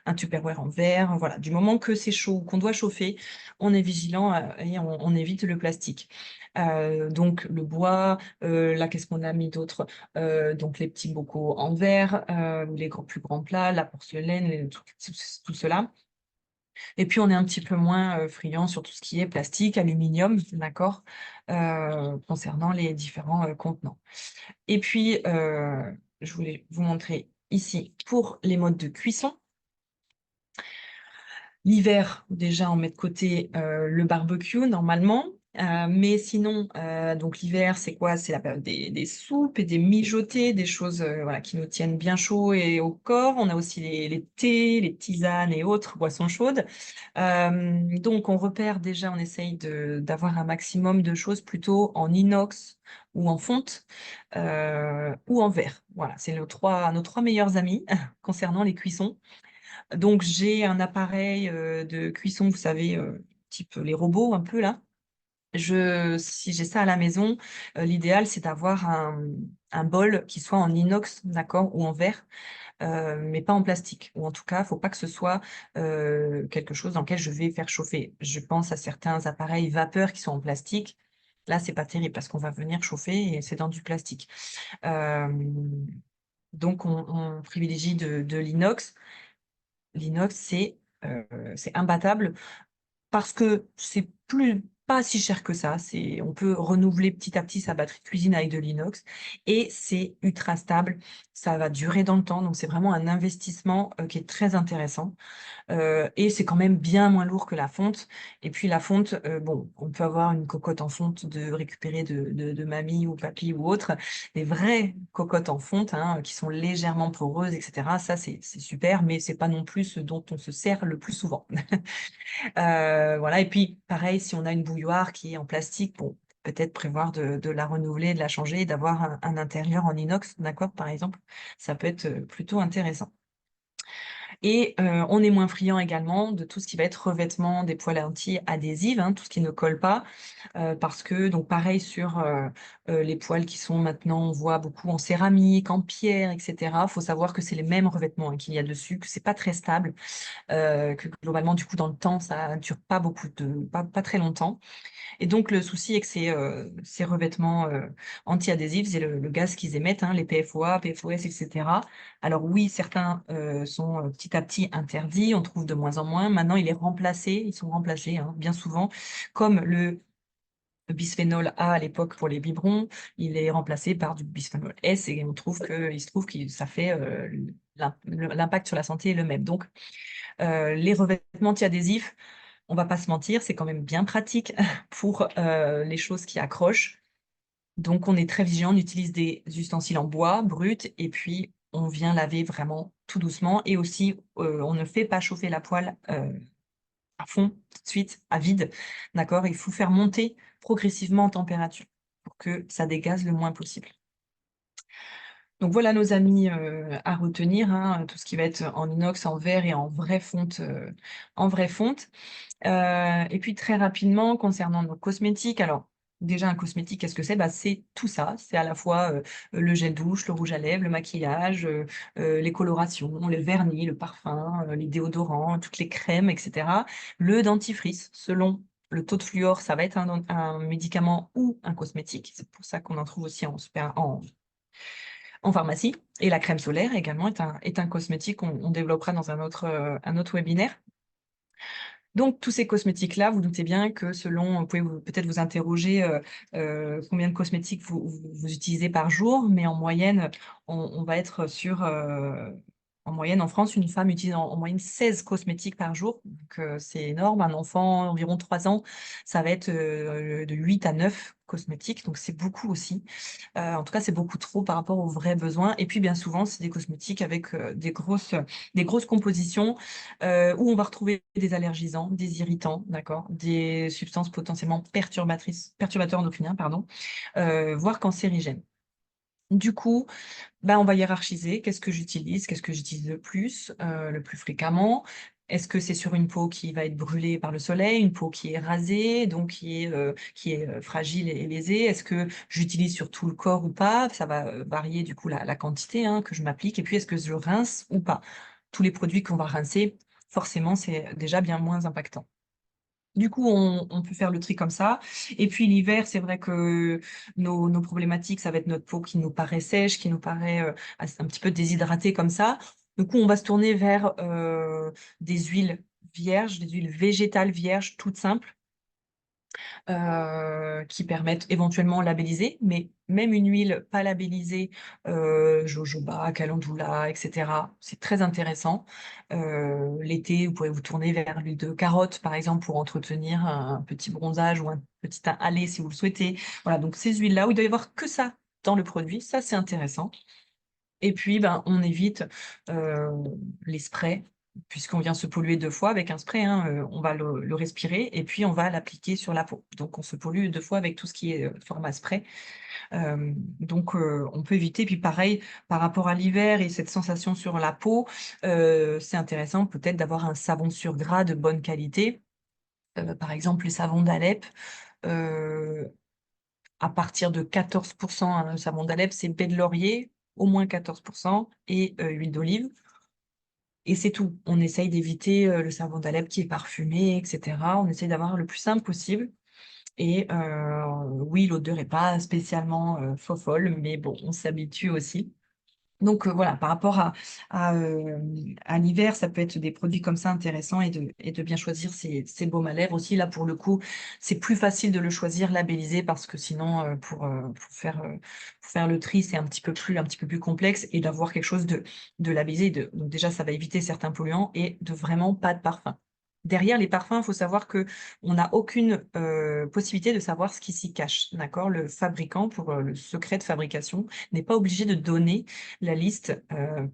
un Tupperware en verre. Voilà. Du moment que c'est chaud, qu'on doit chauffer, on est vigilant et on évite le plastique. Donc le bois, là, qu'est-ce qu'on a mis d'autre? Donc les petits bocaux en verre, les plus grands plats, la porcelaine, tout cela. Et puis on est un petit peu moins friand sur tout ce qui est plastique, aluminium, d'accord, concernant les différents contenants. Et puis, je voulais vous montrer ici pour les modes de cuisson. L'hiver, déjà, on met de côté le barbecue normalement. Mais sinon, donc l'hiver, c'est quoi? C'est la période des soupes et des mijotés, des choses voilà, qui nous tiennent bien chaud et au corps. On a aussi les thés, les tisanes et autres boissons chaudes. Donc, on repère déjà, on essaye d'avoir un maximum de choses plutôt en inox ou en fonte ou en verre. Voilà, c'est nos trois meilleurs amis concernant les cuissons. Donc, j'ai un appareil de cuisson, vous savez, type les robots un peu là. Si j'ai ça à la maison, l'idéal, c'est d'avoir un bol qui soit en inox, d'accord, ou en verre, mais pas en plastique. Ou en tout cas, il ne faut pas que ce soit quelque chose dans lequel je vais faire chauffer. Je pense à certains appareils vapeur qui sont en plastique. Là, c'est pas terrible parce qu'on va venir chauffer et c'est dans du plastique. Euh, donc, on privilégie de l'inox. L'inox, c'est imbattable parce que c'est pas si cher que ça. On peut renouveler petit à petit sa batterie de cuisine avec de l'inox et c'est ultra stable. Ça va durer dans le temps. Donc, c'est vraiment un investissement qui est très intéressant. Et c'est quand même bien moins lourd que la fonte. Et puis la fonte, bon, on peut avoir une cocotte en fonte récupérer de mamie ou papy ou autre. Les vraies cocottes en fonte, hein, qui sont légèrement poreuses, etc. Ça, c'est super, mais c'est pas non plus ce dont on se sert le plus souvent. Voilà. Et puis, pareil, si on a une bouilloire qui est en plastique, bon, peut-être prévoir de la renouveler, de la changer et d'avoir un intérieur en inox, d'accord, par exemple. Ça peut être, plutôt intéressant. Et on est moins friand également de tout ce qui va être revêtement des poêles anti-adhésives, hein, tout ce qui ne colle pas, parce que donc pareil sur, les poêles qui sont maintenant, on voit beaucoup en céramique, en pierre et cetera. Faut savoir que c'est les mêmes revêtements, hein, qu'il y a dessus, que c'est pas très stable, que globalement du coup dans le temps ça dure pas beaucoup de pas très longtemps. Et donc le souci avec ces revêtements, anti-adhésifs, c'est le gaz qu'ils émettent, hein, les PFOA, PFOS et cetera. Alors oui, certains, sont, petit à petit interdits, on trouve de moins en moins. Maintenant, ils sont remplacés, hein, bien souvent, comme le bisphénol A à l'époque pour les biberons, il est remplacé par du bisphénol S et il se trouve que ça fait, l'impact sur la santé est le même. Donc, les revêtements anti-adhésifs, on va pas se mentir, c'est quand même bien pratique pour, les choses qui accrochent. Donc on est très vigilant, on utilise des ustensiles en bois brut et puis on vient laver vraiment tout doucement et aussi, on ne fait pas chauffer la poêle, à fond, tout de suite, à vide, d'accord? Il faut faire monter progressivement en température pour que ça dégaze le moins possible. Donc voilà nos amis, à retenir, hein, tout ce qui va être en inox, en verre et en vraie fonte. Et puis très rapidement concernant nos cosmétiques, alors déjà un cosmétique, qu'est-ce que c'est? Bah, c'est tout ça, c'est à la fois, le gel douche, le rouge à lèvres, le maquillage, les colorations, le vernis, le parfum, les déodorants, toutes les crèmes et cetera. Le dentifrice, selon le taux de fluor, ça va être un médicament ou un cosmétique. C'est pour ça qu'on en trouve aussi en pharmacie. Et la crème solaire également est un cosmétique, on développera dans un autre webinaire. Donc tous ces cosmétiques-là, vous doutez bien que selon vous pouvez peut-être vous interroger, combien de cosmétiques vous utilisez par jour, mais en moyenne, on va être sur, en moyenne en France, une femme utilise en moyenne 16 cosmétiques par jour, donc c'est énorme. Un enfant, environ 3 ans, ça va être, de 8 à 9 cosmétiques, donc c'est beaucoup aussi. En tout cas, c'est beaucoup trop par rapport aux vrais besoins et puis bien souvent, c'est des cosmétiques avec, des grosses compositions, où on va retrouver des allergisants, des irritants, d'accord? Des substances potentiellement perturbateurs endocriniens, pardon, voire cancérigènes. Du coup, bah, on va hiérarchiser. Qu'est-ce que j'utilise? Qu'est-ce que j'utilise le plus fréquemment? Est-ce que c'est sur une peau qui va être brûlée par le soleil, une peau qui est rasée, donc qui est, fragile et lésée? Est-ce que j'utilise sur tout le corps ou pas? Ça va, varier du coup la quantité, hein, que je m'applique et puis est-ce que je rince ou pas? Tous les produits qu'on va rincer, forcément, c'est déjà bien moins impactant. Du coup, on peut faire le tri comme ça. Et puis l'hiver, c'est vrai que nos problématiques, ça va être notre peau qui nous paraît sèche, qui nous paraît, un petit peu déshydratée comme ça. Du coup, on va se tourner vers, des huiles vierges, des huiles végétales vierges toutes simples, qui permettent éventuellement labellisées, mais même une huile pas labellisée, jojoba, calendula et cetera, c'est très intéressant. L'été, vous pourrez vous tourner vers l'huile de carotte, par exemple, pour entretenir un petit bronzage ou un petit teint hâlé si vous le souhaitez. Voilà, donc ces huiles-là où il doit y avoir que ça dans le produit, ça c'est intéressant. Et puis, ben, on évite, heu, les sprays, puisqu'on vient se polluer 2 fois avec un spray, hein, on va le respirer et puis on va l'appliquer sur la peau. Donc on se pollue 2 fois avec tout ce qui est, format spray. Donc on peut éviter. Puis pareil, par rapport à l'hiver et cette sensation sur la peau, c'est intéressant peut-être d'avoir un savon sur gras de bonne qualité. Par exemple, les savons d'Alep, heu à partir de 14 hein, le savon d'Alep, c'est baie de laurier, au moins 14 et huile d'olive et c'est tout. On essaye d'éviter, le savon d'Alep qui est parfumé et cetera. On essaye d'avoir le plus simple possible et oui, l'odeur est pas spécialement, fofolle, mais bon, on s'habitue aussi. Donc voilà, par rapport à l'hiver, ça peut être des produits comme ça intéressants et de bien choisir ses baumes à lèvres aussi. Là, pour le coup, c'est plus facile de le choisir labellisé parce que sinon, pour faire le tri, c'est un petit peu plus complexe et d'avoir quelque chose de labellisé. Donc déjà, ça va éviter certains polluants et de vraiment pas de parfum. Derrière les parfums, il faut savoir que on n'a aucune, possibilité de savoir ce qui s'y cache, d'accord? Le fabricant, pour, le secret de fabrication, n'est pas obligé de donner la liste,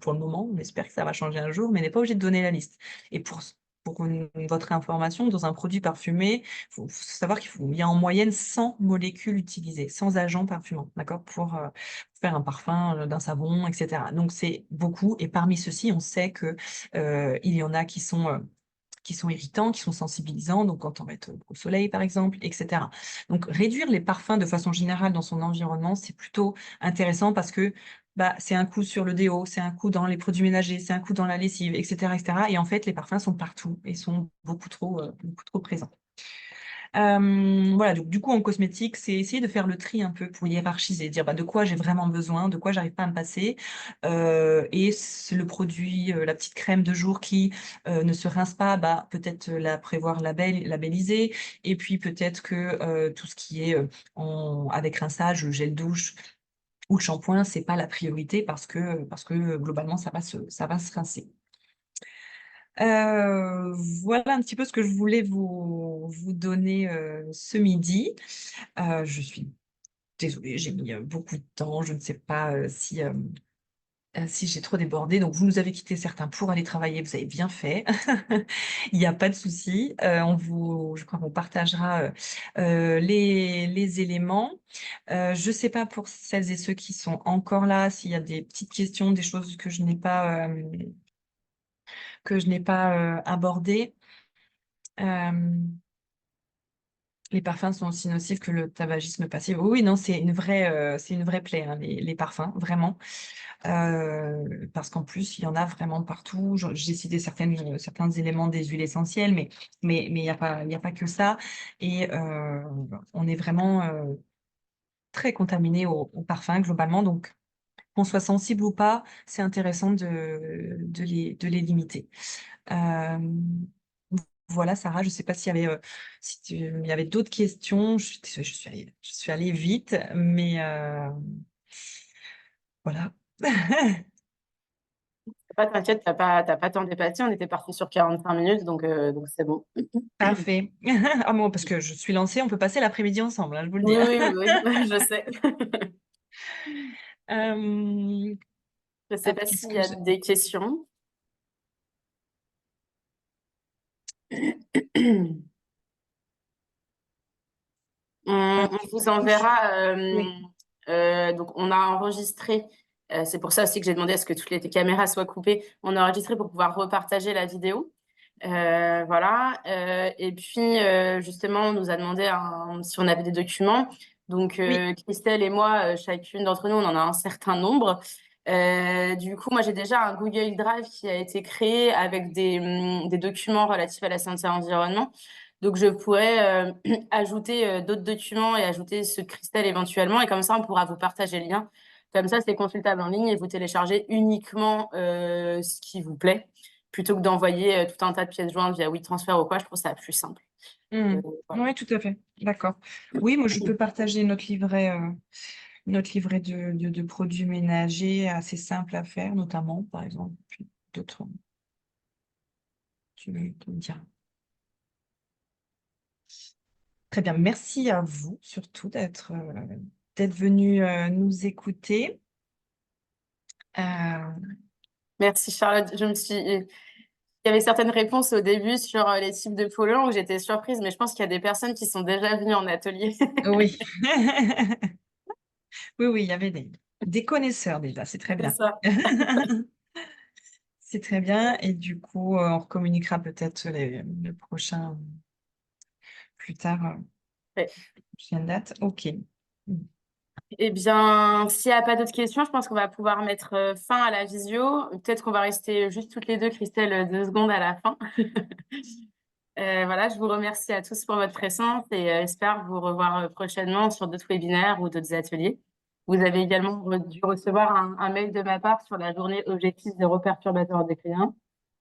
pour le moment, on espère que ça va changer un jour, mais n'est pas obligé de donner la liste et pour pour votre information, dans un produit parfumé, faut savoir il y a en moyenne 100 molécules utilisées, 100 agents parfumants, d'accord? Pour faire un parfum, d'un savon, et cetera. Donc c'est beaucoup et parmi ceux-ci, on sait que, il y en a qui sont irritants, qui sont sensibilisants, donc quand on va être au soleil, par exemple, et cetera. Donc réduire les parfums de façon générale dans son environnement, c'est plutôt intéressant parce que, bah, c'est un coup sur le déo, c'est un coup dans les produits ménagers, c'est un coup dans la lessive, et cetera, et cetera. Et en fait, les parfums sont partout et sont beaucoup trop présents. Voilà, donc du coup, en cosmétique, c'est essayer de faire le tri un peu pour hiérarchiser, dire, bah, de quoi j'ai vraiment besoin, de quoi j'arrive pas à me passer, et c'est le produit, la petite crème de jour qui, ne se rince pas, bah, peut-être la prévoir labelliser et puis peut-être que, tout ce qui est, en avec rinçage, le gel douche ou le shampoing, c'est pas la priorité parce que, globalement, ça va se rincer. Voilà un petit peu ce que je voulais vous donner, ce midi. Je suis désolée, j'ai mis, beaucoup de temps. Je ne sais pas, si j'ai trop débordé. Donc vous nous avez quittés certains pour aller travailler, vous avez bien fait. Il y a pas de souci. Je crois qu'on partagera, les éléments. Je sais pas pour celles et ceux qui sont encore là, s'il y a des petites questions, des choses que je n'ai pas, abordées. Hem Les parfums sont aussi nocifs que le tabagisme passif. Oui, oui, non, c'est une vraie plaie, hein, les parfums, vraiment. Parce qu'en plus, il y en a vraiment partout. J'ai cité certains éléments des huiles essentielles, mais il y a pas que ça et on est vraiment, très contaminé aux parfums globalement, donc qu'on soit sensible ou pas, c'est intéressant de les limiter. Hem Voilà, Sarah, je ne sais pas s'il y avait, il y avait d'autres questions. Je suis désolée, je suis allée vite, mais voilà. Pas t'inquiète, t'as pas tant dépassé, on était parti sur 45 minutes, donc c'est bon. Parfait. Ah bon, parce que je suis lancée, on peut passer l'après-midi ensemble, hein, je vous le dis, Oui, hein. oui, oui, oui, je sais. Hem, Je sais Hop, pas qu'est-ce s'il y que a je des questions. On vous Qu'est-ce que je enverra. oui, Donc, on a enregistré. C'est pour ça aussi que j'ai demandé à ce que toutes les caméras soient coupées. On a enregistré pour pouvoir repartager la vidéo. Voilà. Et puis, justement, on nous a demandé si on avait des documents. Donc, oui, Christelle et moi, chacune d'entre nous, on en a un certain nombre. Du coup, moi, j'ai déjà un Google Drive qui a été créé avec des documents relatifs à la santé et l'environnement. Donc, je pourrais ajouter d'autres documents et ajouter ceux de Christelle éventuellement. Et comme ça, on pourra vous partager le lien. Comme ça, c'est consultable en ligne et vous téléchargez uniquement ce qui vous plaît plutôt que d'envoyer tout un tas de pièces jointes via WeTransfer ou quoi. Je trouve ça plus simple. mmh. Voilà. Ouais, tout à fait, d'accord. Oui, moi, je peux partager notre livret de produits ménagers assez simple à faire, notamment, par exemple, puis d'autres, tu me diras. Très bien, merci à vous surtout d'être venu, nous écouter. Heu, Merci Charlotte. Il y avait certaines réponses au début sur les types de polluants où j'étais surprise, mais je pense qu'il y a des personnes qui sont déjà venues en atelier. oui. Oui, oui, il y avait des connaisseurs déjà, c'est très C'est bien. ça. C'est très bien et du coup, on recommuniquera peut-être le prochain plus tard, Ouais. prochaine date. OK. Mmh. Eh bien, s'il n'y a pas d'autres questions, je pense qu'on va pouvoir mettre fin à la visio. Peut-être qu'on va rester juste toutes les deux, Christelle, 2 secondes à la fin. Voilà, je vous remercie à tous pour votre présence et j'espère vous revoir prochainement sur d'autres webinaires ou d'autres ateliers. Vous avez également dû recevoir un mail de ma part sur la journée objectif zéro perturbateur endocrinien.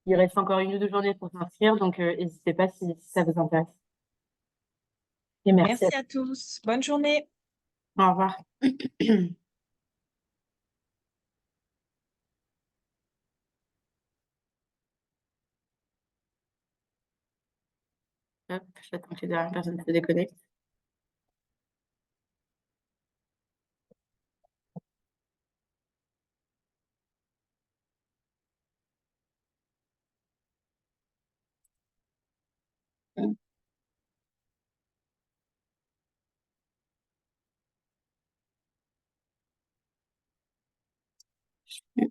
Il reste encore 1 ou 2 journées pour s'inscrire, donc n'hésitez pas si ça vous intéresse. Et merci à Merci à tous. Bonne journée. tous. Au revoir. Hop, j'attends que les dernières personnes se déconnectent.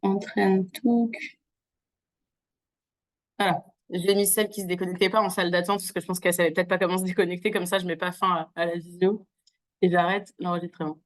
Entraîne tout. Voilà. J'ai mis celle qui se déconnectait pas en salle d'attente parce que je pense qu'elle savait peut-être pas comment se déconnecter. Comme ça, je mets pas fin à la visio et j'arrête l'enregistrement.